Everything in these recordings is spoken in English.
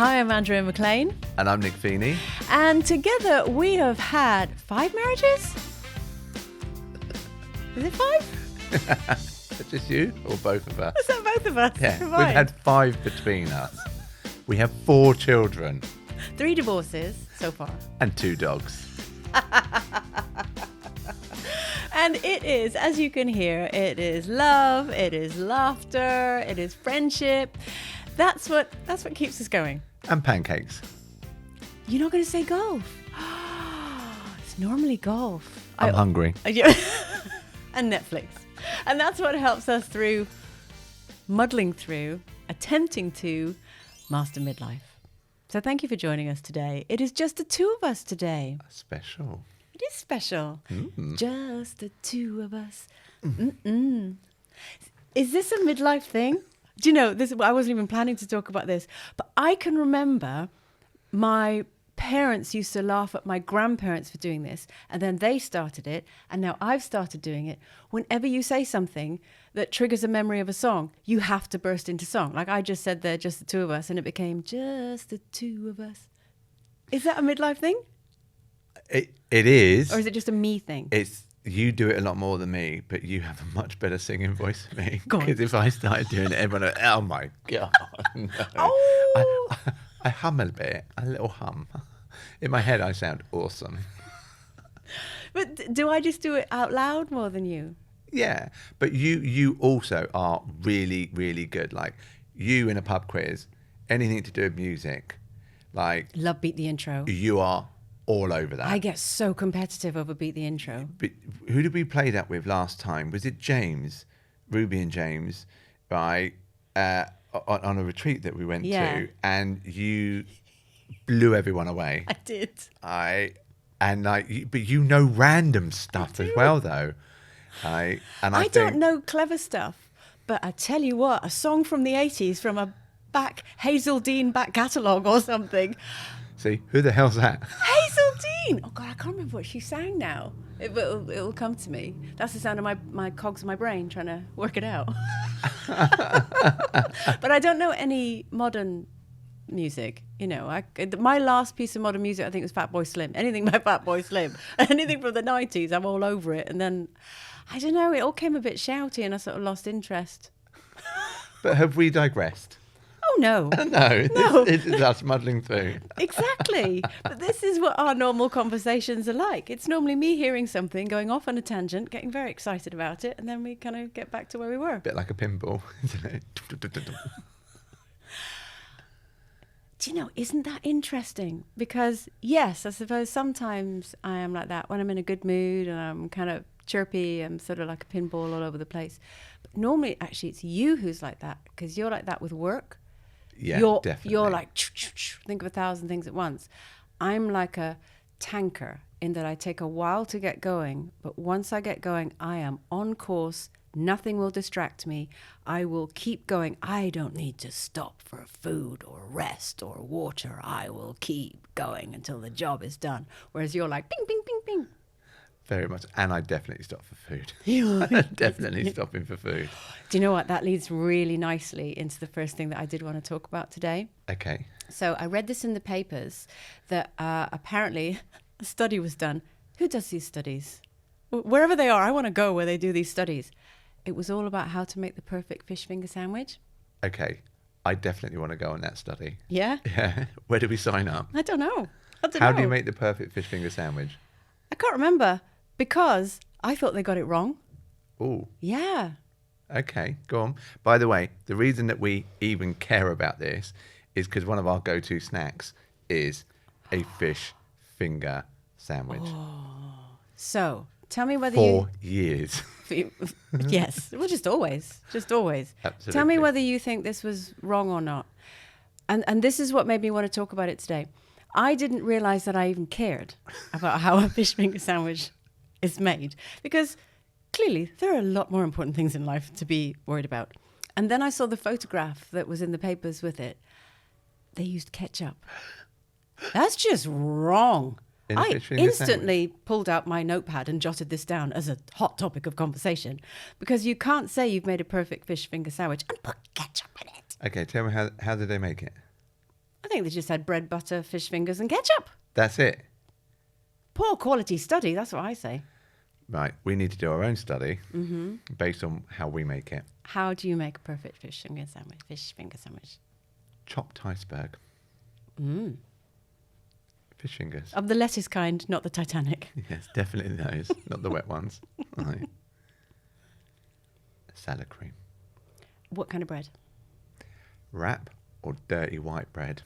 Hi, I'm Andrea McLean. And I'm Nick Feeney. And together we have had 5 marriages? Is it 5? Just you or both of us? Is that both of us? Yeah, Combined? we've had 5 between us. We have 4 children. 3 divorces so far. And 2 dogs. And it is, as you can hear, it is love, it is laughter, it is friendship. That's what keeps us going. And pancakes. You're not going to say golf. It's normally golf. I'm hungry. And Netflix. And that's what helps us through muddling through, attempting to master midlife. So thank you for joining us today. It is just the 2 of us today. Special. It is special. Mm. Just the 2 of us. Mm-mm. Is this a midlife thing? Do you know, this? I wasn't even planning to talk about this, but I can remember my parents used to laugh at my grandparents for doing this, and then they started it, and now I've started doing it. Whenever you say something that triggers a memory of a song, you have to burst into song. Like I just said there, just the 2 of us, and it became just the 2 of us. Is that a midlife thing? It is. Or is it just a me thing? You do it a lot more than me, but you have a much better singing voice than me. Go on. Because if I started doing it, everyone would, oh my God. No. Oh! I hum a bit, a little hum. In my head, I sound awesome. But do I just do it out loud more than you? Yeah, but you also are really, really good. Like you in a pub quiz, anything to do with music, like Love Beat the Intro. you are all over that. I get so competitive over Beat the Intro. But who did we play that with last time? Was it James, Ruby and James, right? On a retreat that we went to, and you blew everyone away. I did. But you know random stuff as well, though. I don't know clever stuff, but I tell you what, a song from the 80s from a Hazel back catalogue or something. See, who the hell's that? Hazel Dean! Oh God, I can't remember what she sang now. It'll come to me. That's the sound of my cogs in my brain trying to work it out. But I don't know any modern music. You know, my last piece of modern music I think was Fatboy Slim. Anything by Fatboy Slim. Anything from the 90s, I'm all over it. And then, I don't know, it all came a bit shouty and I sort of lost interest. But have we digressed? Oh, no. No. It's us muddling through. Exactly. But this is what our normal conversations are like. It's normally me hearing something, going off on a tangent, getting very excited about it, and then we kind of get back to where we were. A bit like a pinball, isn't it? Do you know, isn't that interesting? Because, yes, I suppose sometimes I am like that when I'm in a good mood and I'm kind of chirpy. I'm sort of like a pinball all over the place. But normally, actually, it's you who's like that, because you're like that with work. Yeah, definitely. You're like, think of 1,000 things at once. I'm like a tanker in that I take a while to get going, but once I get going, I am on course. Nothing will distract me. I will keep going. I don't need to stop for food or rest or water. I will keep going until the job is done. Whereas you're like, ping, ping, ping, ping. Very much. And I definitely stop for food. Definitely stopping for food. Do you know what? That leads really nicely into the first thing that I did want to talk about today. Okay. So I read this in the papers that apparently a study was done. Who does these studies? Wherever they are, I want to go where they do these studies. It was all about how to make the perfect fish finger sandwich. Okay. I definitely want to go on that study. Yeah? Yeah. Where do we sign up? I don't know. How do you make the perfect fish finger sandwich? I can't remember because I thought they got it wrong. Oh. Yeah. Okay, go on. By the way, the reason that we even care about this is because one of our go-to snacks is a fish finger sandwich. Oh. So, tell me whether 4 years. Yes. Well, just always. Absolutely. Tell me whether you think this was wrong or not. And this is what made me want to talk about it today. I didn't realize that I even cared about how a fish finger sandwich is made, because clearly there are a lot more important things in life to be worried about. And then I saw the photograph that was in the papers with it. They used ketchup. That's just wrong. I instantly pulled out my notepad and jotted this down as a hot topic of conversation, because you can't say you've made a perfect fish finger sandwich and put ketchup in it. Okay, tell me how did they make it? think they just had bread, butter, fish fingers and ketchup. That's it. Poor quality study, that's what I say. Right, we need to do our own study based on how we make it. How do you make a perfect fish finger sandwich? Fish finger sandwich. Chopped iceberg. Fish fingers. Of the lettuce kind, not the Titanic. Yes, definitely those, not the wet ones. Right. Salad cream. What kind of bread? Wrap or dirty white bread?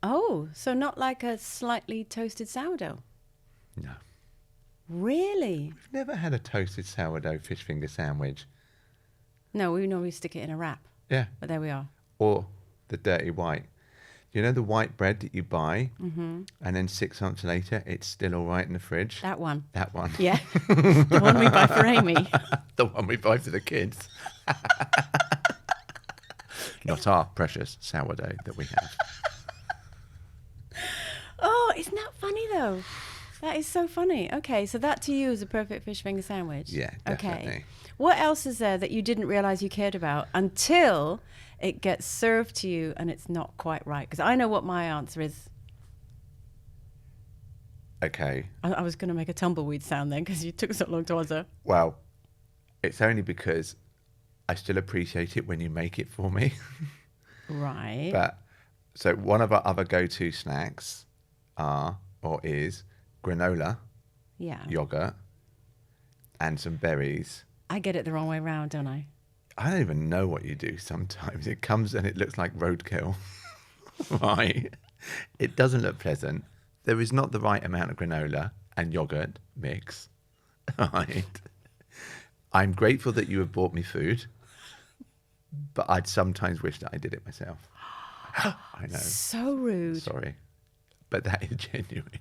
Oh, so not like a slightly toasted sourdough? No. Really? We've never had a toasted sourdough fish finger sandwich. No, we normally stick it in a wrap. Yeah. But there we are. Or the dirty white. You know the white bread that you buy and then 6 months later it's still all right in the fridge? That one. That one. Yeah. The one we buy for Amy. The one we buy for the kids. Not our precious sourdough that we have. Oh, isn't that funny though? That is so funny. Okay, so that to you is a perfect fish finger sandwich. Yeah, definitely. Okay. What else is there that you didn't realize you cared about until it gets served to you and it's not quite right? Because I know what my answer is. Okay. I was going to make a tumbleweed sound then because you took so long to answer. Well, it's only because I still appreciate it when you make it for me. Right. But so one of our other go-to snacks is granola, Yeah. yogurt, and some berries. I get it the wrong way around, don't I? I don't even know what you do sometimes. It comes and it looks like roadkill. Right? It doesn't look pleasant. There is not the right amount of granola and yogurt mix. Right? I'm grateful that you have bought me food, but I'd sometimes wish that I did it myself. I know. So rude. Sorry. But that is genuine.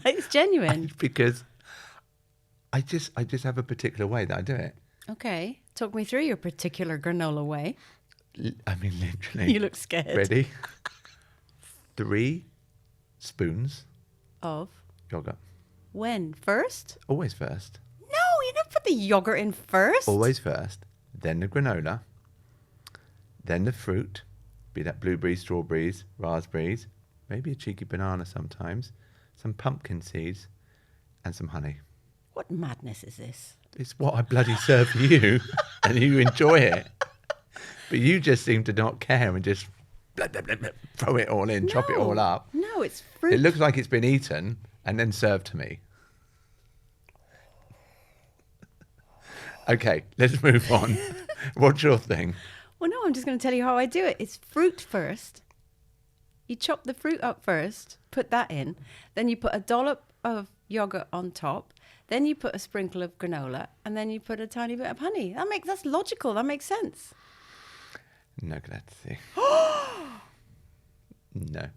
It's genuine. Because I just have a particular way that I do it. Okay. Talk me through your particular granola way. I mean, literally. You look scared. Ready? 3 spoons Of? yogurt. When? First? Always first. No, you don't put the yogurt in first. Always first. Then the granola. Then the fruit. Be that blueberries, strawberries, raspberries. Maybe a cheeky banana sometimes. Some pumpkin seeds. And some honey. What madness is this? It's what I bloody serve you. And you enjoy it. But you just seem to not care and just blah, blah, blah, blah, throw it all in, chop it all up. No, it's fruit. It looks like it's been eaten and then served to me. Okay, let's move on. What's your thing? Well, no, I'm just going to tell you how I do it. It's fruit first. You chop the fruit up first, put that in. Then you put a dollop of yogurt on top. Then you put a sprinkle of granola. And then you put a tiny bit of honey. That's logical. That makes sense. No, grazie. No.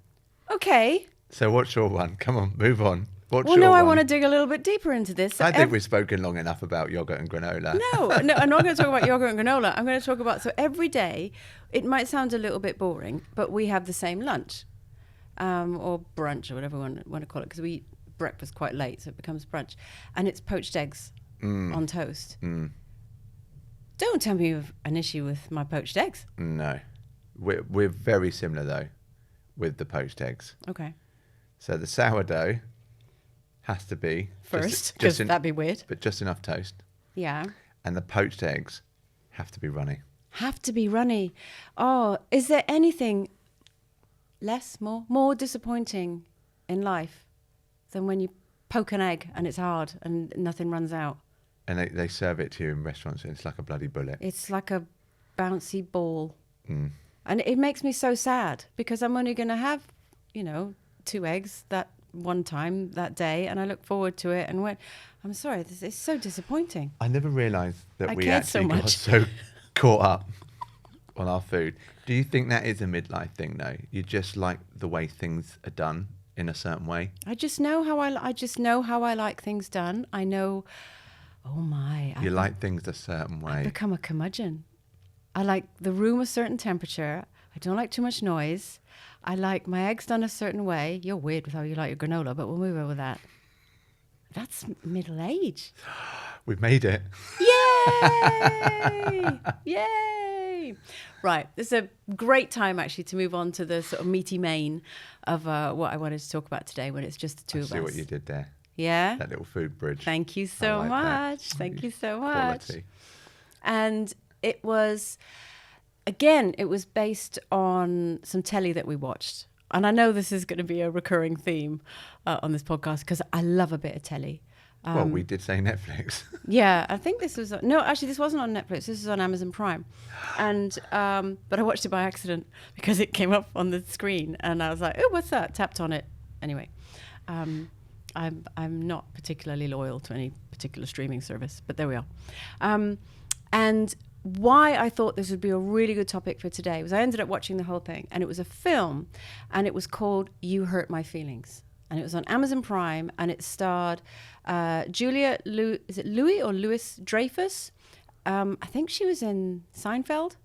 Okay. So what's your one? Come on, move on. What's Well, your no, I one? want to dig a little bit deeper into this. So I think we've spoken long enough about yogurt and granola. No, I'm not going to talk about yogurt and granola. I'm going to talk about, so every day, it might sound a little bit boring, but we have the same lunch or brunch or whatever we want to call it, because we eat breakfast quite late, so it becomes brunch. And it's poached eggs on toast. Don't tell me you have an issue with my poached eggs. No. We're very similar, though, with the poached eggs. Okay. So the sourdough has to be First, because that'd be weird. But just enough toast. Yeah. And the poached eggs have to be runny. Have to be runny. Oh, is there anything more disappointing in life than when you poke an egg and it's hard and nothing runs out? And they serve it to you in restaurants and it's like a bloody bullet. It's like a bouncy ball. And it makes me so sad because I'm only going to have, 2 eggs that one time that day, and I look forward to it. And I'm sorry, this is so disappointing. I never realised that we cared so actually got much. so caught up on our food. Do you think that is a midlife thing, though? You just like the way things are done in a certain way? I just know how I like things done. I know. Oh my! You like things a certain way. I've become a curmudgeon. I like the room a certain temperature. I don't like too much noise. I like my eggs done a certain way. You're weird with how you like your granola, but we'll move over that. That's middle age. We've made it. Yay! Yay! dream. Right. It's a great time, actually, to move on to the sort of meaty main of what I wanted to talk about today when it's just the two of us. See what you did there. Yeah? That little food bridge. Thank you so much. Thank you so much. Quality. And it was, again, it was based on some telly that we watched. And I know this is going to be a recurring theme on this podcast because I love a bit of telly. Well, we did say Netflix. Yeah, I think this was... No, actually, this wasn't on Netflix. This was on Amazon Prime. And but I watched it by accident because it came up on the screen. And I was like, oh, what's that? Tapped on it. Anyway, I'm not particularly loyal to any particular streaming service, but there we are. And why I thought this would be a really good topic for today was I ended up watching the whole thing, and it was a film, and it was called You Hurt My Feelings. And it was on Amazon Prime, and it starred is it Louis or Louis Dreyfus? I think she was in Seinfeld.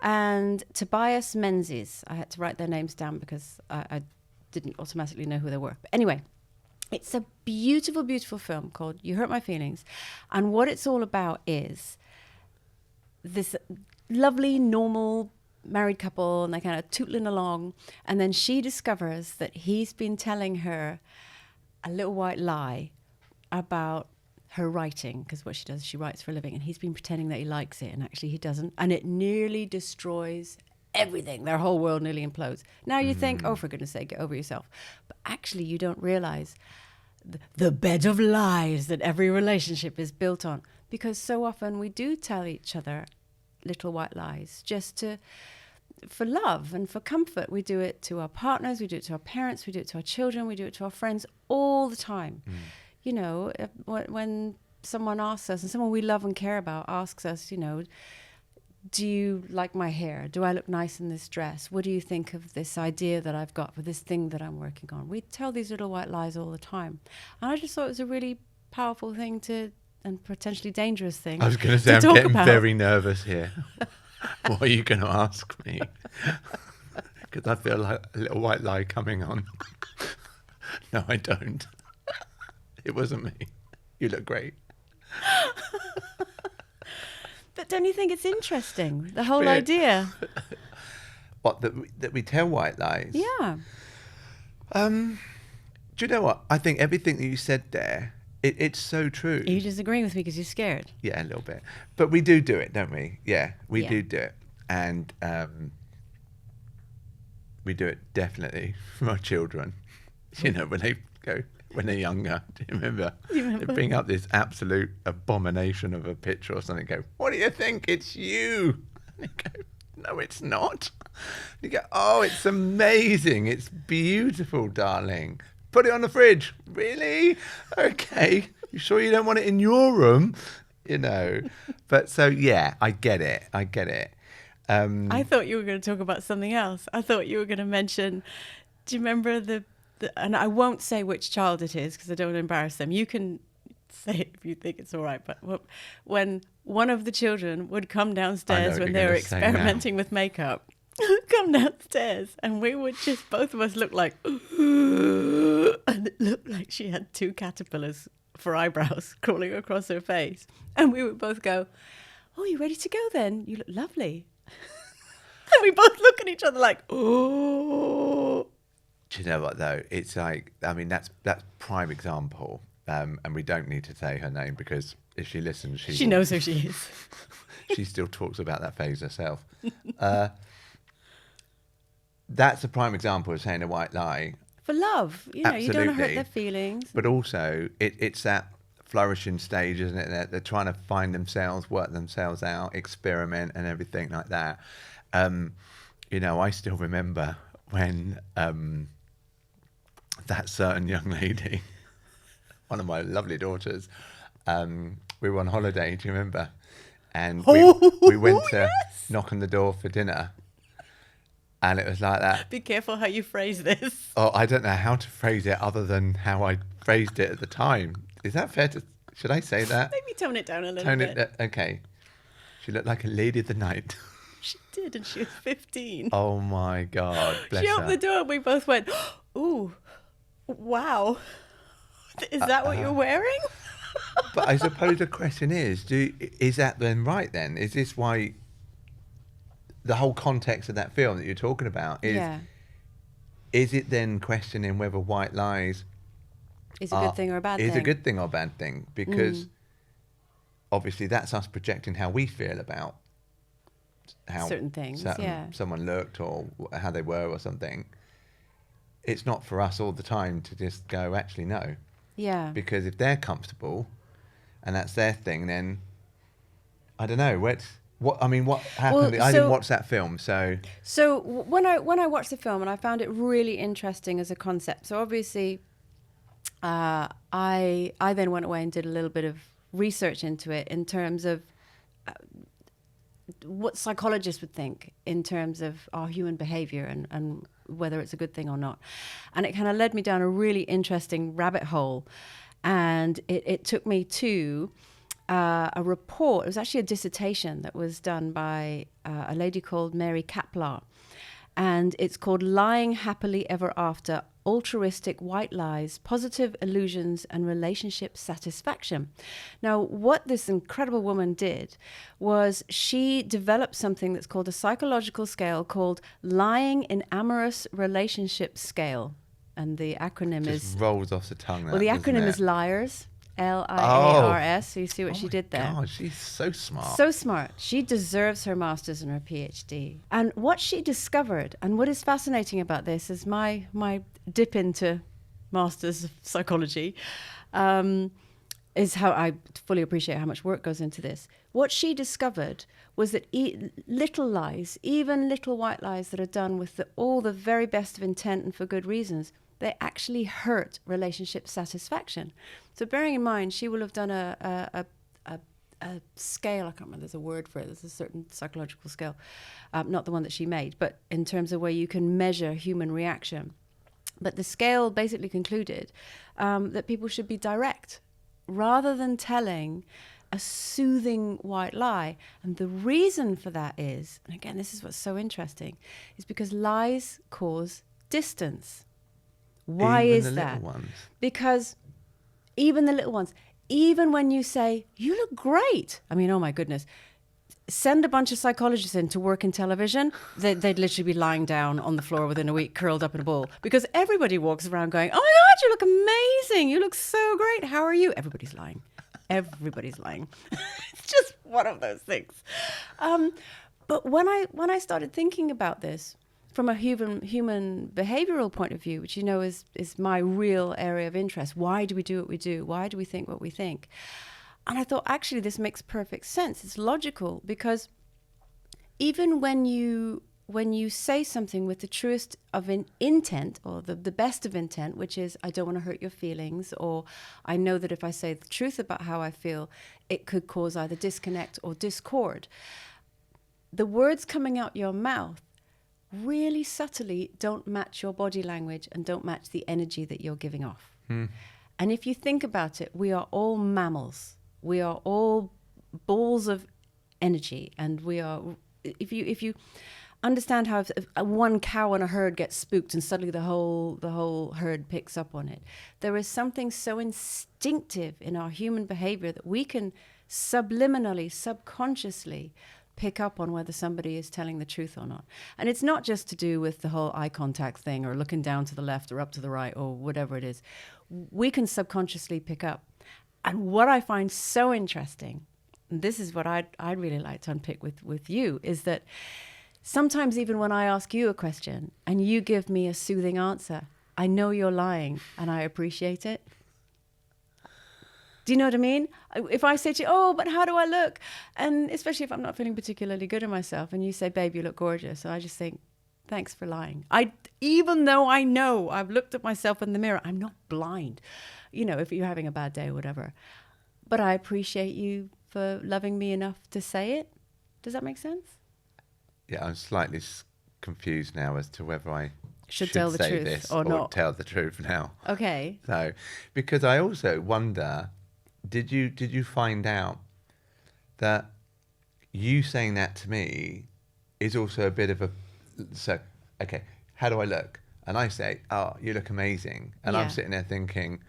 And Tobias Menzies. I had to write their names down because I didn't automatically know who they were. But anyway, it's a beautiful, beautiful film called You Hurt My Feelings. And what it's all about is this lovely, normal married couple, and they're kind of tootling along. And then she discovers that he's been telling her a little white lie about her writing, because what she does is she writes for a living, and he's been pretending that he likes it, and actually he doesn't. And it nearly destroys everything. Their whole world nearly implodes. Now you think, oh, for goodness sake, get over yourself. But actually you don't realize the bed of lies that every relationship is built on. Because so often we do tell each other little white lies just for love and for comfort. We do it to our partners, we do it to our parents, we do it to our children, we do it to our friends all the time. You know, when someone asks us, and someone we love and care about asks us, you know, do you like my hair? Do I look nice in this dress? What do you think of this idea that I've got for this thing that I'm working on? We tell these little white lies all the time. And I just thought it was a really powerful thing and potentially dangerous thing. I was going to say, I'm getting very nervous here. What are you going to ask me? Because I feel like a little white lie coming on. No, I don't. It wasn't me. You look great. But don't you think it's interesting, the whole idea? What, that we tell white lies? Yeah. Do you know what? I think everything that you said there, it's so true. Are you disagreeing with me because you're scared? Yeah, a little bit. But we do it, don't we? Yeah, we do it. And we do it definitely for our children. You know, when they're younger. Do you remember? They bring up this absolute abomination of a picture or something, go, what do you think? It's you. And they go, no, it's not. And you go, oh, it's amazing. It's beautiful, darling. Put it on the fridge. Really? Okay. You sure you don't want it in your room? You know. But so, yeah, I get it. I thought you were going to talk about something else. I thought you were going to mention, do you remember and I won't say which child it is because I don't want to embarrass them. You can say it if you think it's all right. But when one of the children would come downstairs when they were experimenting with makeup, come downstairs, and we would just, both of us look like, and it looked like she had 2 caterpillars for eyebrows crawling across her face. And we would both go, oh, you ready to go then? You look lovely. And we both look at each other like, oh. Do you know what, though? It's like, I mean, that's prime example. And we don't need to say her name because if she listens, she knows who she is. She still talks about that phase herself. That's a prime example of saying a white lie. For love. You know, Absolutely. You don't want to hurt their feelings. But also, it's that flourishing stage, isn't it? They're trying to find themselves, work themselves out, experiment and everything like that. You know, I still remember when that certain young lady, one of my lovely daughters, we were on holiday, do you remember? And we went to knock on the door for dinner. And it was like that. Be careful how you phrase this. Oh, I don't know how to phrase it other than how I phrased it at the time. Is that fair to... Should I say that? Maybe tone it down a little bit. Okay. She looked like a lady of the night. She did, and she was 15. Oh, my God. Bless she her. opened the door, and we both went, ooh, wow. Is that what you're wearing? But I suppose the question is that then right then? Is this why the whole context of that film that you're talking about is it then questioning whether white lies is a good thing or a bad thing? Is a good thing or a bad thing? Because obviously that's us projecting how we feel about how certain things, someone looked or how they were or something. It's not for us all the time to just go, actually, no. Yeah. Because if they're comfortable and that's their thing, then I don't know. What happened? Well, I didn't watch that film, so. So when I watched the film, and I found it really interesting as a concept. So obviously, I then went away and did a little bit of research into it in terms of what psychologists would think in terms of our human behavior and whether it's a good thing or not. And it kind of led me down a really interesting rabbit hole. And it took me to a report. It was actually a dissertation that was done by a lady called Mary Kaplar. And it's called Lying Happily Ever After, Altruistic White Lies, Positive Illusions and Relationship Satisfaction. Now, what this incredible woman did was she developed something that's called a psychological scale called Lying in Amorous Relationship Scale. And the acronym just is... rolls off the tongue. Well, the acronym is LIARS. LIARS. So you see what she did there. God, she's so smart. So smart. She deserves her master's and her PhD. And what she discovered, and what is fascinating about this is my dip into masters of psychology, is how I fully appreciate how much work goes into this. What she discovered was that little lies, even little white lies that are done with all the very best of intent and for good reasons, they actually hurt relationship satisfaction. So bearing in mind, she will have done a scale, I can't remember, there's a word for it, there's a certain psychological scale, not the one that she made, but in terms of where you can measure human reaction. But the scale basically concluded that people should be direct rather than telling a soothing white lie. And the reason for that is, and again, this is what's so interesting, is because lies cause distance. Why Even is the that? little ones. Because even the little ones, even when you say, you look great. I mean, oh my goodness. Send a bunch of psychologists in to work in television. They'd literally be lying down on the floor within a week, curled up in a ball. Because everybody walks around going, oh my God, you look amazing. You look so great. How are you? Everybody's lying. Everybody's lying. It's just one of those things. But when I started thinking about this, from a human behavioral point of view, which you know is my real area of interest. Why do we do what we do? Why do we think what we think? And I thought, actually, this makes perfect sense. It's logical because even when you say something with the truest of intent or the best of intent, which is, I don't want to hurt your feelings, or I know that if I say the truth about how I feel, it could cause either disconnect or discord. The words coming out your mouth really subtly don't match your body language and don't match the energy that you're giving off. And if you think about it, we are all mammals. We are all balls of energy. And we are, if you understand how if one cow in a herd gets spooked and suddenly the whole herd picks up on it, there is something so instinctive in our human behavior that we can subliminally, subconsciously pick up on whether somebody is telling the truth or not. And it's not just to do with the whole eye contact thing or looking down to the left or up to the right or whatever it is. We can subconsciously pick up. And what I find so interesting, and this is what I'd really like to unpick with you, is that sometimes even when I ask you a question and you give me a soothing answer, I know you're lying and I appreciate it. Do you know what I mean? If I say to you, oh, but how do I look? And especially if I'm not feeling particularly good in myself and you say, babe, you look gorgeous. And I just think, thanks for lying. Even though I know I've looked at myself in the mirror, I'm not blind. You know, if you're having a bad day or whatever. But I appreciate you for loving me enough to say it. Does that make sense? Yeah, I'm slightly confused now as to whether I should tell the say truth this or not. tell the truth now. Okay. So, because I also wonder, did you find out that you saying that to me is also a bit of a, so, okay, how do I look? And I say, oh, you look amazing. And I'm sitting there thinking,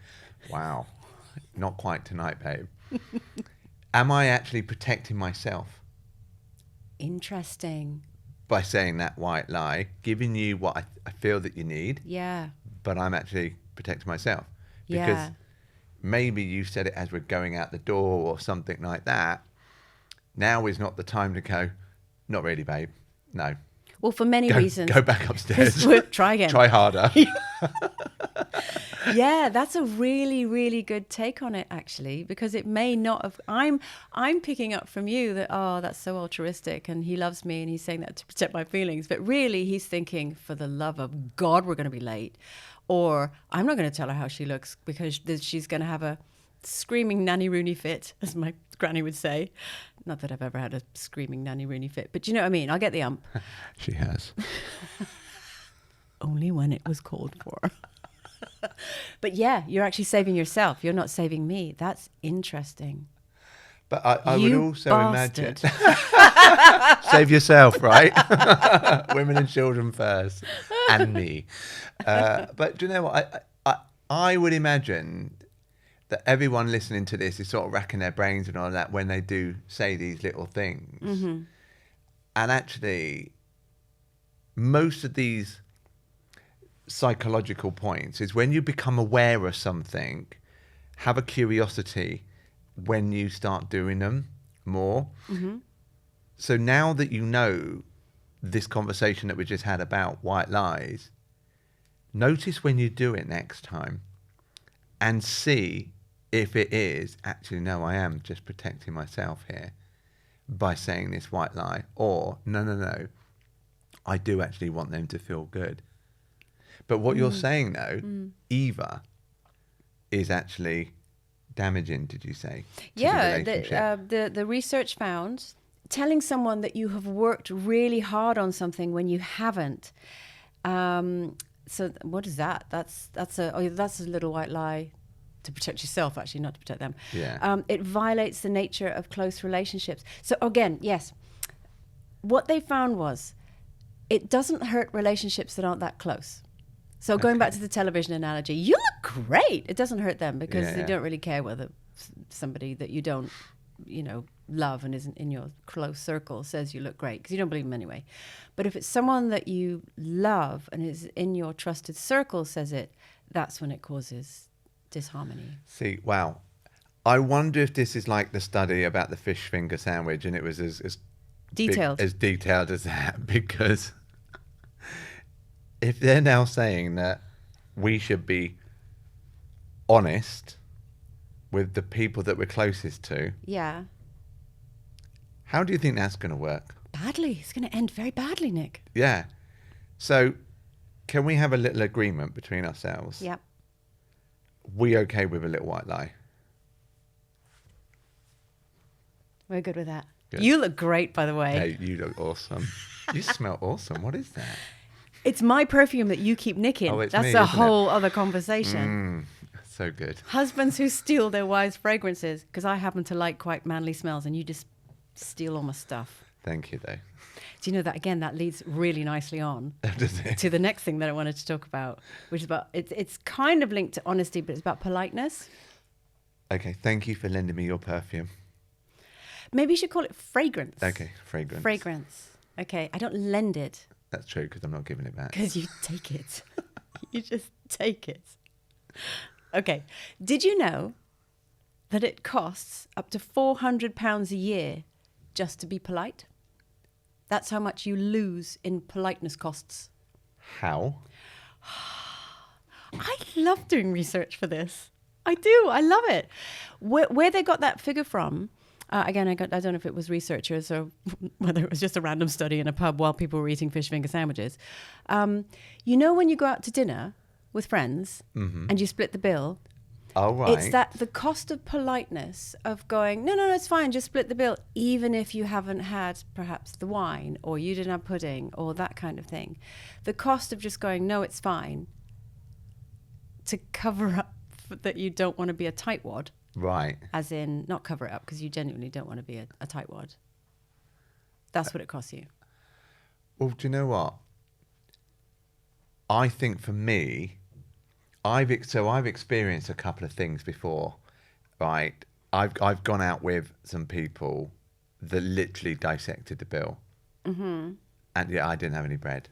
wow, not quite tonight, babe. Am I actually protecting myself? Interesting. by saying that white lie, giving you what I feel that you need, Yeah. but I'm actually protecting myself. Because Yeah. maybe you said it as we're going out the door or something like that. Now is not the time to go, not really, babe. No. Well, for many reasons. Go back upstairs. Try again. Try harder. Yeah, that's a really, really good take on it, actually, because it may not have. I'm picking up from you that, oh, that's so altruistic, and he loves me, and he's saying that to protect my feelings. But really, he's thinking, for the love of God, we're going to be late, or I'm not going to tell her how she looks because she's going to have a screaming nanny Rooney fit, as my granny would say. Not that I've ever had a screaming nanny Rooney fit, but you know what I mean. I'll get the ump. She has. Only when it was called for. But yeah, you're actually saving yourself. You're not saving me. That's interesting. But I would also bastard. imagine... Save yourself, right? Women and children first. And me. But do you know what? I would imagine that everyone listening to this is sort of racking their brains and all that when they do say these little things. Mm-hmm. And actually, most of these psychological points is when you become aware of something, have a curiosity when you start doing them more. Mm-hmm. So now that you know this conversation that we just had about white lies, notice when you do it next time and see if it is actually, no, I am just protecting myself here by saying this white lie, or no, I do actually want them to feel good. But what you're saying, though, Eva, is actually damaging, did you say? Yeah, the relationship? the research found telling someone that you have worked really hard on something when you haven't. So what is that? That's a little white lie to protect yourself, actually, not to protect them. Yeah. It violates the nature of close relationships. So again, yes, what they found was it doesn't hurt relationships that aren't that close. So going back to the television analogy, you look great. It doesn't hurt them because they don't really care whether somebody that you don't, love and isn't in your close circle says you look great, because you don't believe them anyway. But if it's someone that you love and is in your trusted circle says it, that's when it causes disharmony. See, wow. I wonder if this is like the study about the fish finger sandwich and it was as Detailed. as detailed as that, because if they're now saying that we should be honest with the people that we're closest to, Yeah. how do you think that's going to work? Badly. It's going to end very badly, Nick. Yeah. So can we have a little agreement between ourselves? Yep. We okay with a little white lie? We're good with that. Good. You look great, by the way. Hey, you look awesome. You smell awesome. What is that? It's my perfume that you keep nicking. Oh, it's That's me, a isn't whole other conversation. So good. Husbands who steal their wives' fragrances, because I happen to like quite manly smells, and you just steal all my stuff. Thank you, though. Do you know that, again, that leads really nicely on Does it? to the next thing that I wanted to talk about, which is about, it's kind of linked to honesty, but it's about politeness. Okay, thank you for lending me your perfume. Maybe you should call it fragrance. Okay, fragrance. Fragrance. Okay, I don't lend it That's true, because I'm not giving it back. because you take it. You just take it. Okay, did you know that it costs up to £400 a year just to be polite? That's how much you lose in politeness costs. How? I love doing research for this. I do. I love it. Where they got that figure from, again, I don't know if it was researchers or whether it was just a random study in a pub while people were eating fish finger sandwiches. When you go out to dinner with friends and you split the bill, Oh, right. it's that the cost of politeness of going, no, it's fine, just split the bill, even if you haven't had perhaps the wine or you didn't have pudding or that kind of thing. The cost of just going, no, it's fine, to cover up that you don't want to be a tightwad. Right. As in, not cover it up because you genuinely don't want to be a tightwad. That's what it costs you. Well, do you know what? I think for me, I've experienced a couple of things before, right? I've gone out with some people that literally dissected the bill. And yeah, I didn't have any bread.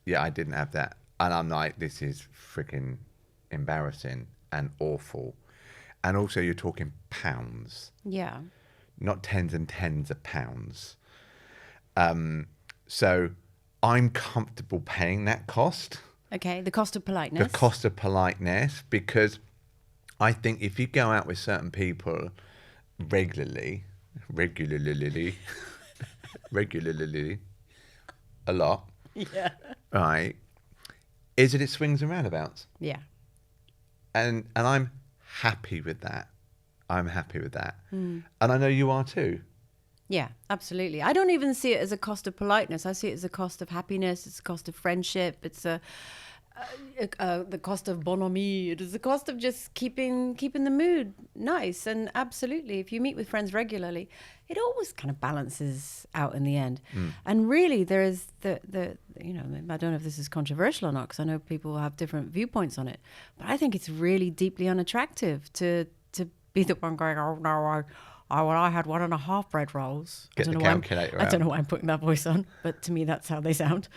Yeah, I didn't have that. And I'm like, this is freaking embarrassing and awful. And also, you're talking pounds, Yeah. not tens and tens of pounds. So I'm comfortable paying that cost, Okay. The cost of politeness. the cost of politeness, because I think if you go out with certain people regularly, regularly, a lot, Yeah. right, is that it swings and roundabouts. Yeah. And I'm happy with that. I'm happy with that. And I know you are too. Yeah, absolutely. I don't even see it as a cost of politeness. I see it as a cost of happiness. It's a cost of friendship. It's the cost of bonhomie. It is the cost of just keeping the mood nice. And absolutely, if you meet with friends regularly, it always kind of balances out in the end. And really, there is the I don't know if this is controversial or not, because I know people have different viewpoints on it. But I think it's really deeply unattractive to be the one going, oh no, I had 1.5 bread rolls. Get the calculator I out. don't know why I'm putting that voice on, but to me, that's how they sound.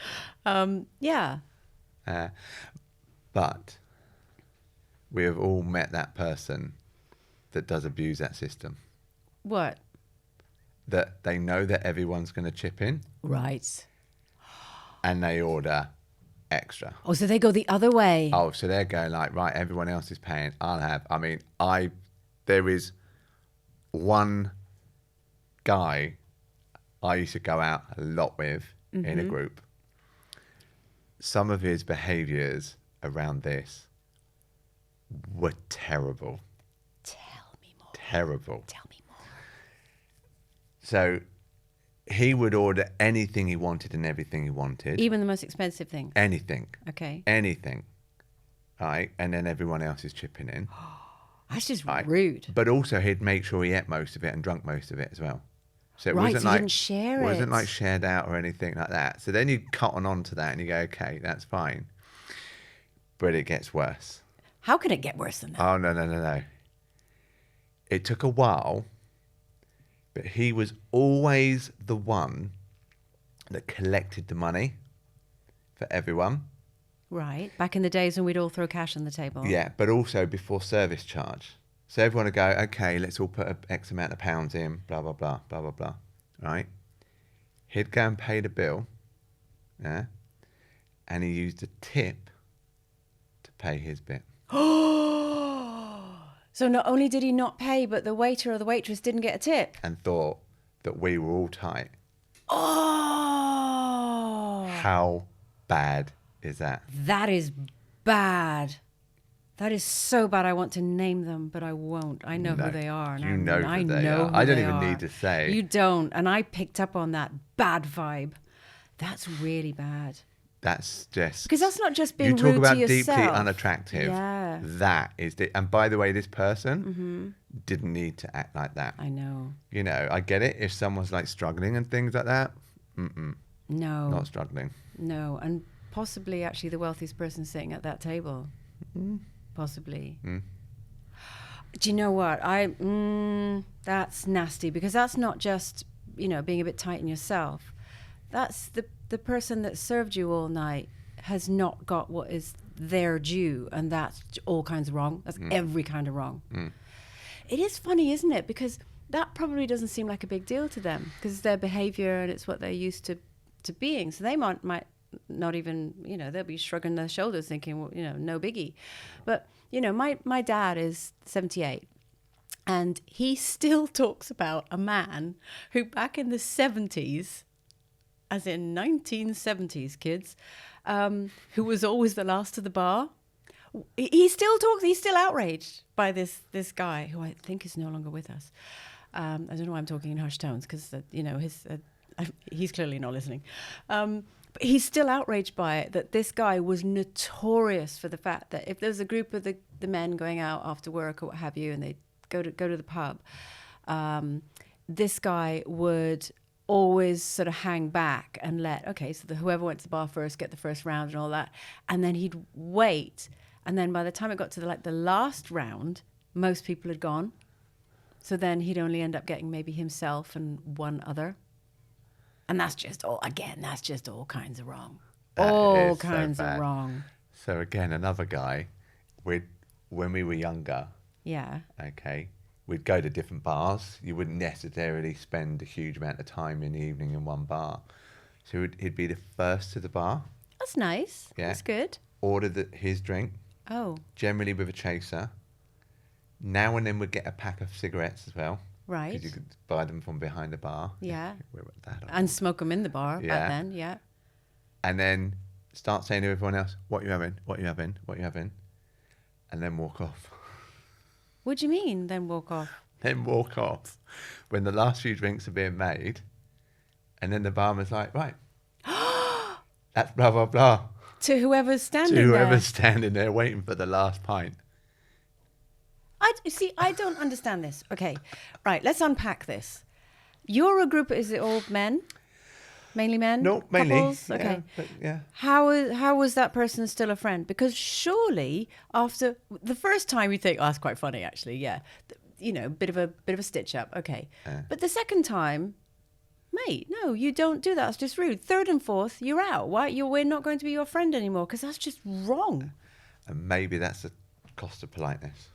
Yeah. But we have all met that person that does abuse that system. What? That they know that everyone's going to chip in Right. and they order extra. Oh, so they go the other way. Oh, so they're going like, right, everyone else is paying. I'll have. I mean, there is one guy I used to go out a lot with in a group. Some of his behaviours around this were terrible. Tell me more. Terrible. Tell me more. So he would order anything he wanted and everything he wanted. Even the most expensive thing. Anything. Okay. Anything. Right? And then everyone else is chipping in. That's just Right? rude. But also he'd make sure he ate most of it and drunk most of it as well. So it Right, wasn't so you like didn't share it wasn't it. like shared out or anything like that. So then you cut on to that and you go, okay, that's fine. But it gets worse. How can it get worse than that? Oh no. It took a while, but he was always the one that collected the money for everyone. Right. Back in the days when we'd all throw cash on the table. Yeah, but also before service charge. So everyone would go, okay, let's all put an X amount of pounds in, blah, blah, blah, blah, blah, blah, right? He'd go and pay the bill, yeah? And he used a tip to pay his bit. So not only did he not pay, but the waiter or the waitress didn't get a tip. And thought that we were all tight. Oh. How bad is that? That is bad. That is so bad. I want to name them, but I won't. I know No, who they are. you know I who they know are. who I don't they even are. need to say. You don't. And I picked up on that bad vibe. That's really bad. That's just... Because that's not just being you talk rude about to yourself. deeply unattractive. Yeah. That is... And by the way, this person didn't need to act like that. I know. You know, I get it if someone's like struggling and things like that. No. Not struggling. No. And possibly actually the wealthiest person sitting at that table. Possibly. Do you know what? That's nasty, because that's not just, being a bit tight in yourself. That's the person that served you all night has not got what is their due, and that's all kinds of wrong. That's every kind of wrong. It is funny, isn't it? Because that probably doesn't seem like a big deal to them, because it's their behavior and it's what they're used to being. So they might not even, they'll be shrugging their shoulders thinking, well, no biggie. But, my dad is 78, and he still talks about a man who back in the 70s, as in 1970s, kids, who was always the last to the bar. He still talks, he's still outraged by this guy who I think is no longer with us. I don't know why I'm talking in hushed tones, because, he's clearly not listening. But he's still outraged by it, that this guy was notorious for the fact that if there was a group of the men going out after work or what have you, and they go to the pub, this guy would always sort of hang back and so whoever went to the bar first get the first round and all that, and then he'd wait, and then by the time it got to the last round, most people had gone, so then he'd only end up getting maybe himself and one other. And that's just all kinds of wrong. That All is so kinds of bad. wrong. So again, another guy, when we were younger, Yeah. okay, we'd go to different bars. You wouldn't necessarily spend a huge amount of time in the evening in one bar. So he'd be the first to the bar, That's nice. Yeah. That's good. order his drink, Oh, generally with a chaser. Now and then we'd get a pack of cigarettes as well. right. Because you could buy them from behind the bar. Yeah. We were that old. And smoke them in the bar Yeah. back then. Yeah. And then start saying to everyone else, what you having, what you having, what you having, and then walk off. What do you mean, then walk off? Then walk off when the last few drinks are being made, and then the barman's like, right, that's blah, blah, blah. To whoever's standing To there. whoever's standing there waiting for the last pint. I don't understand this. Okay, right, let's unpack this. You're a group, is it all men? Mainly men? No, mainly. Couples? Yeah, Okay. but yeah. How was that person still a friend? Because surely after the first time you think, oh, that's quite funny actually, yeah. You know, bit of a stitch up, okay. But the second time, mate, no, you don't do that. It's just rude. Third and fourth, you're out. Why? We're not going to be your friend anymore because that's just wrong. And maybe that's the cost of politeness.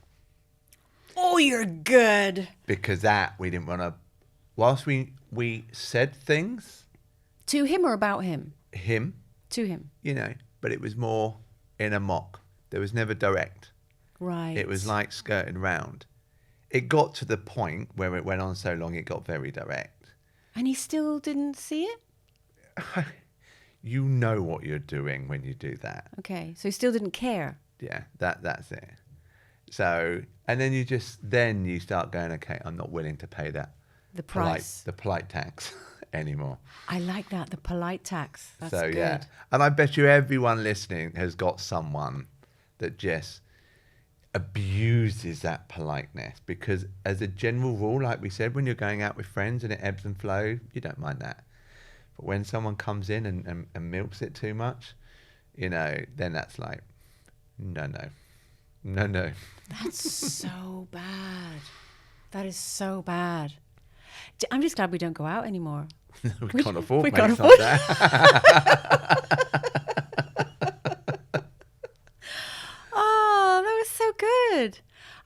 Oh, you're good. Because that we didn't want to, whilst we said things, To him or about him? him, To him. you know, but it was more in a mock. There was never direct. Right. It was like skirting round. It got to the point where it went on so long, it got very direct. And he still didn't see it? You know what you're doing when you do that. Okay. So he still didn't care. Yeah, that's it. So, and then you start going, okay, I'm not willing to pay that The price. the polite tax anymore. I like that. The polite tax. That's So good. yeah, and I bet you everyone listening has got someone that just abuses that politeness, because as a general rule, like we said, when you're going out with friends and it ebbs and flows, you don't mind that. But when someone comes in and milks it too much, you know, then that's like, no. That's so bad. That is so bad. I'm just glad we don't go out anymore. we can't afford we mates can't like afford- that. Oh, that was so good.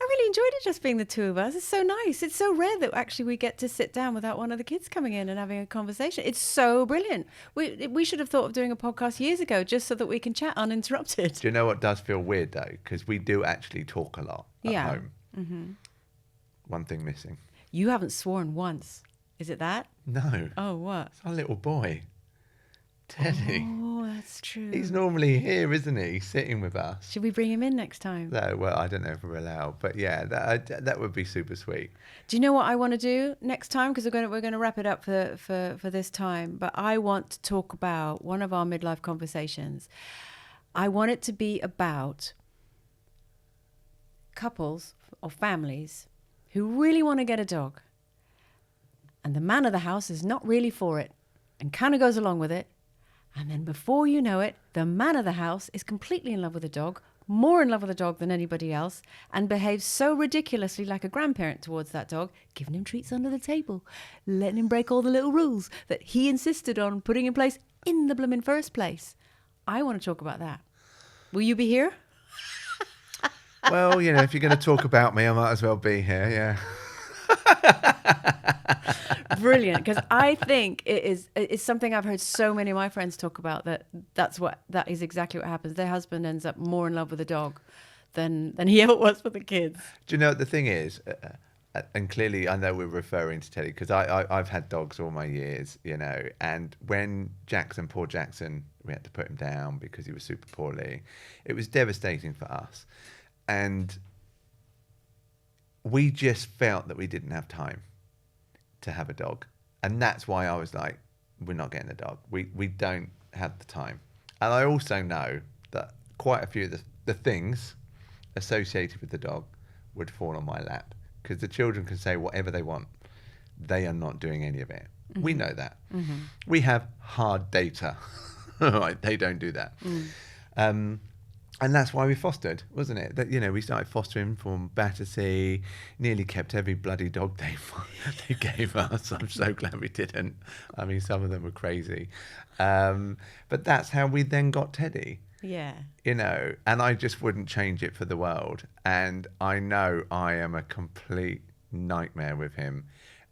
I really enjoyed it just being the two of us. It's so nice. It's so rare that actually we get to sit down without one of the kids coming in and having a conversation. It's so brilliant. We should have thought of doing a podcast years ago just so that we can chat uninterrupted. Do you know what does feel weird though? Because we do actually talk a lot at Yeah. home. Mm-hmm. One thing missing. You haven't sworn once. Is it that? No. Oh, what? It's our little boy, Teddy. Oh, that's true. He's normally here, isn't he? Sitting with us. Should we bring him in next time? No, well, I don't know if we're allowed, but yeah, that would be super sweet. Do you know what I want to do next time? Because we're going to wrap it up for this time. But I want to talk about one of our midlife conversations. I want it to be about couples or families who really want to get a dog. And the man of the house is not really for it and kind of goes along with it. And then before you know it, the man of the house is completely in love with the dog, more in love with the dog than anybody else, and behaves so ridiculously like a grandparent towards that dog, giving him treats under the table, letting him break all the little rules that he insisted on putting in place in the blooming first place. I want to talk about that. Will you be here? Well, you know, if you're going to talk about me, I might as well be here, yeah. Brilliant, because I think it's something I've heard so many of my friends talk about, that is exactly what happens. Their husband ends up more in love with the dog than he ever was with the kids. Do you know what the thing is? And clearly I know we're referring to Teddy, because I've had dogs all my years, you know, and when poor Jackson, we had to put him down because he was super poorly, it was devastating for us. And we just felt that we didn't have time to have a dog. And that's why I was like, we're not getting a dog. We don't have the time. And I also know that quite a few of the things associated with the dog would fall on my lap, because the children can say whatever they want. They are not doing any of it. Mm-hmm. We know that. Mm-hmm. We have hard data. Right? They don't do that. And that's why we fostered, wasn't it? That, we started fostering from Battersea, nearly kept every bloody dog they gave us. I'm so glad we didn't. I mean, some of them were crazy. But that's how we then got Teddy. Yeah. And I just wouldn't change it for the world. And I know I am a complete nightmare with him.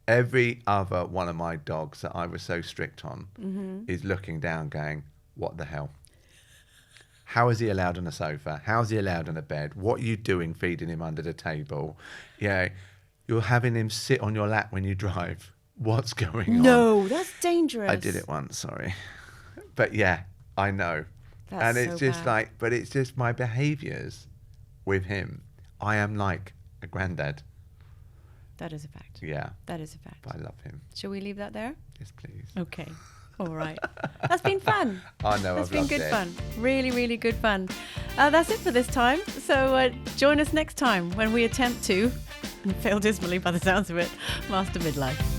Every other one of my dogs that I was so strict on is looking down going, what the hell? How is he allowed on a sofa? How is he allowed on a bed? What are you doing feeding him under the table? Yeah, you're having him sit on your lap when you drive. What's going on? No, that's dangerous. I did it once, sorry. But yeah, I know. That's and it's so just bad. but it's just my behaviours with him. I am like a granddad. That is a fact. Yeah. That is a fact. But I love him. Shall we leave that there? Yes, please. Okay. All right. That's been fun. I know, That's I've been loved good it. fun. Really, really good fun. That's it for this time. So join us next time when we attempt to, and fail dismally by the sounds of it, master midlife.